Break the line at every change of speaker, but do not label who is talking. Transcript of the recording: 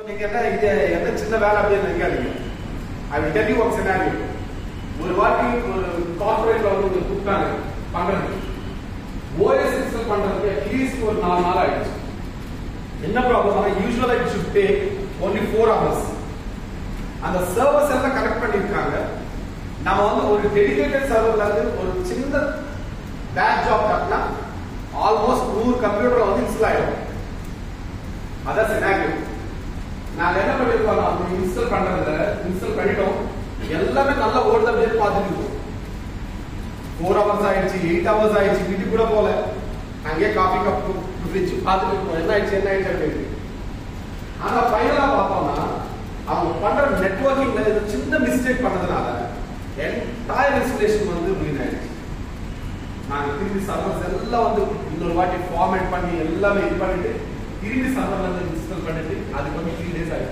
நீங்க என்ன இது எந்த சின்ன வேலை அப்படின்னு நினைக்காதீங்க. I will tell you one scenario. ஒரு வாட்டி ஒரு கார்ப்பரேட்ல வந்து உங்களுக்கு கூப்பிட்டாங்க பண்றது ஓஎஸ் இன்ஸ்டால் பண்றதுக்கு அட்லீஸ்ட் ஒரு 4 நாள் ஆயிடுச்சு. என்ன problem? Usually it should take only 4 hours. அந்த சர்வர்ஸ் எல்லாம் கனெக்ட் பண்ணிருக்காங்க. நம்ம வந்து ஒரு டெடிகேட்டட் சர்வர்ல இருந்து ஒரு சின்ன பேட்ச் ஜாப் கட்டினா ஆல்மோஸ்ட் 100 கம்ப்யூட்டர் வந்து இன்ஸ்டால் ஆயிடும். அதான் சினாரியோ. நாங்க என்ன பண்ணிருக்கோம், அந்த இன்ஸ்டால் பண்றதுல இன்ஸ்டால் பண்ணிட்டோம், எல்லாமே நல்லா ஓடுத அப்படியே பார்த்துட்டு இருக்கோம். 4 hours ஆயிடுச்சு, 8 hours ஆயிடுச்சு, வீட்டுக்கு கூட போல, அங்கேயே காஃபி கப் குடிச்சு பார்த்துட்டு இருக்கோம் என்ன ஆயிடுச்சு அப்படின்னு. ஆனா ஃபைனலா பார்த்தோம்னா அவங்க பண்ற நெட்வொர்க்கிங்ல ஒரு சின்ன மிஸ்டேக் பண்ணதுனால என்டையர் இன்ஸ்டலேஷன் வந்து ரூயின் ஆயிடுச்சு. நாங்க திரும்பி சர்வர்ஸ் எல்லாம் வந்து இன்னொரு வாட்டி ஃபார்மேட் பண்ணி எல்லாமே இது பண்ணிட்டு திரும்பி சர்வர்ல இருந்து இன்ஸ்டால் பண்ணிட்டு அதுக்கு வந்து 3 days ஆயிடுச்சு.